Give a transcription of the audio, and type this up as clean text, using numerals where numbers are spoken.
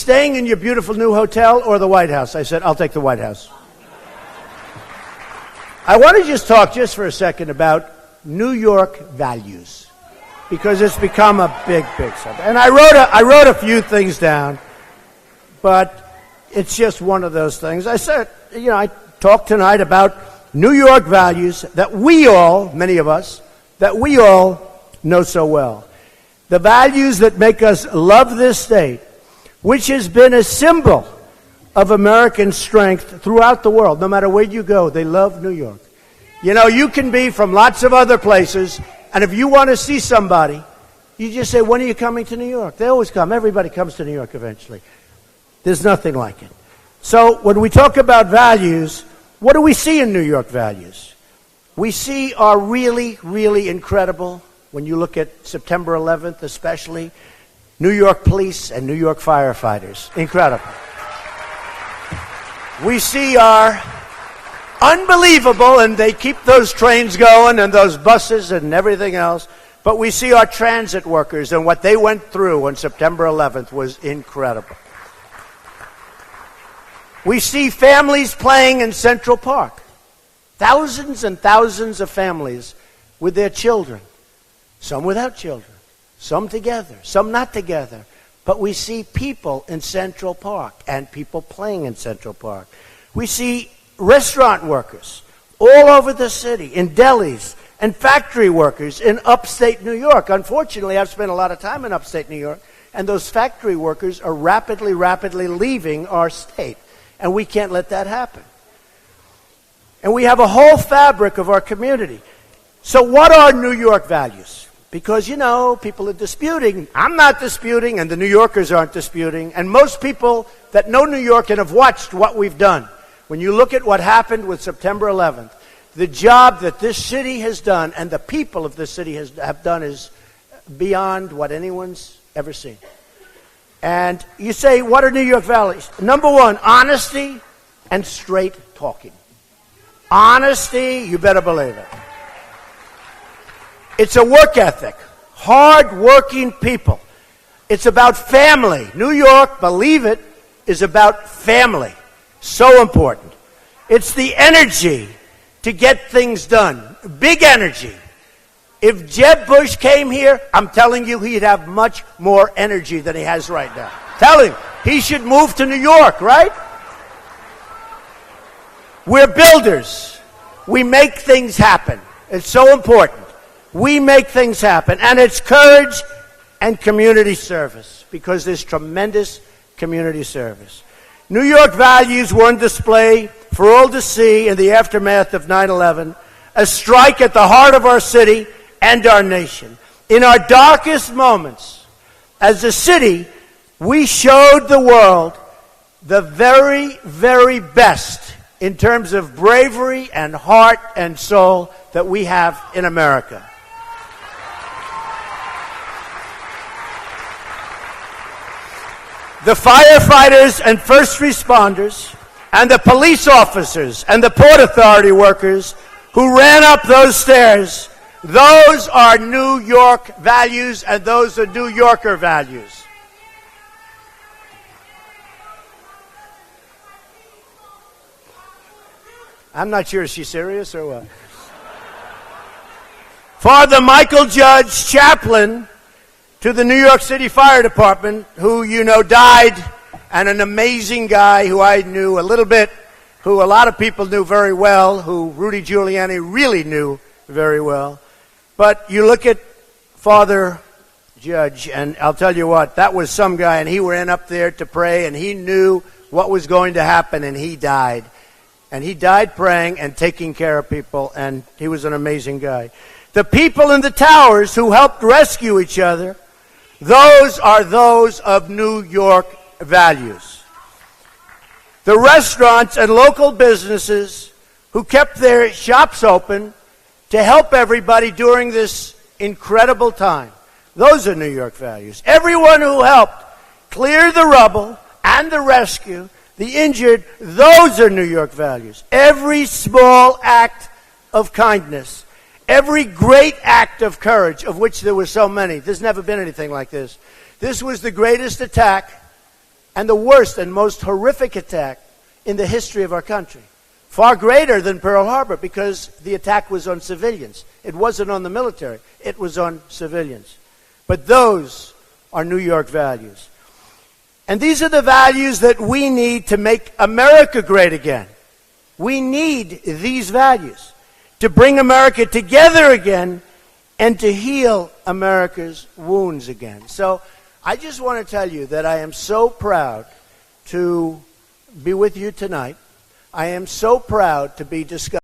staying in your beautiful new hotel or the White House? I said, I'll take the White House. I want to just talk just for a second about New York values, because it's become a big, big subject. And I wrote a few things down, but it's just one of those things. I said, I talked tonight about New York values that we all, many of us, that we all know so well. The values that make us love this state, which has been a symbol of American strength throughout the world. No matter where you go, they love New York. You can be from lots of other places, and if you want to see somebody, you just say, when are you coming to New York? They always come. Everybody comes to New York eventually. There's nothing like it. So when we talk about values, what do we see in New York values? We see are really, really incredible. When you look at September 11th especially, New York police and New York firefighters. Incredible. We see are unbelievable, and they keep those trains going and those buses and everything else. But we see our transit workers, and what they went through on September 11th was incredible. We see families playing in Central Park. Thousands and thousands of families with their children. Some without children. Some together. Some not together. But we see people in Central Park and people playing in Central Park. We see restaurant workers all over the city, in delis, and factory workers in upstate New York. Unfortunately, I've spent a lot of time in upstate New York, and those factory workers are rapidly leaving our state. And we can't let that happen. And we have a whole fabric of our community. So what are New York values? Because, people are disputing. I'm not disputing, and the New Yorkers aren't disputing. And most people that know New York and have watched what we've done, when you look at what happened with September 11th, the job that this city has done and the people of this city have done is beyond what anyone's ever seen. And you say, what are New York values? Number one, honesty and straight talking. Honesty, you better believe it. It's a work ethic. Hard-working people. It's about family. New York, believe it, is about family. So important. It's the energy to get things done. Big energy. If Jeb Bush came here, I'm telling you, he'd have much more energy than he has right now. Tell him. He should move to New York, right? We're builders. We make things happen. It's so important. We make things happen. And it's courage and community service, because there's tremendous community service. New York values were on display for all to see in the aftermath of 9/11, a strike at the heart of our city and our nation. In our darkest moments, as a city, we showed the world the very, very best in terms of bravery and heart and soul that we have in America. The firefighters and first responders and the police officers and the Port Authority workers who ran up those stairs, those are New York values, and those are New Yorker values. I'm not sure, is she serious or what? Father Michael Judge, chaplain to the New York City Fire Department, who died, and an amazing guy who I knew a little bit, who a lot of people knew very well, who Rudy Giuliani really knew very well. But you look at Father Judge, and I'll tell you what, that was some guy, and he ran up there to pray, and he knew what was going to happen, and he died. And he died praying and taking care of people, and he was an amazing guy. The people in the towers who helped rescue each other, those are those of New York values. The restaurants and local businesses who kept their shops open to help everybody during this incredible time, those are New York values. Everyone who helped clear the rubble and the rescue, the injured, those are New York values. Every small act of kindness, every great act of courage, of which there were so many. There's never been anything like this. This was the greatest attack and the worst and most horrific attack in the history of our country. Far greater than Pearl Harbor, because the attack was on civilians. It wasn't on the military. It was on civilians. But those are New York values. And these are the values that we need to make America great again. We need these values to bring America together again and to heal America's wounds again. So I just want to tell you that I am so proud to be with you tonight. I am so proud to be discussing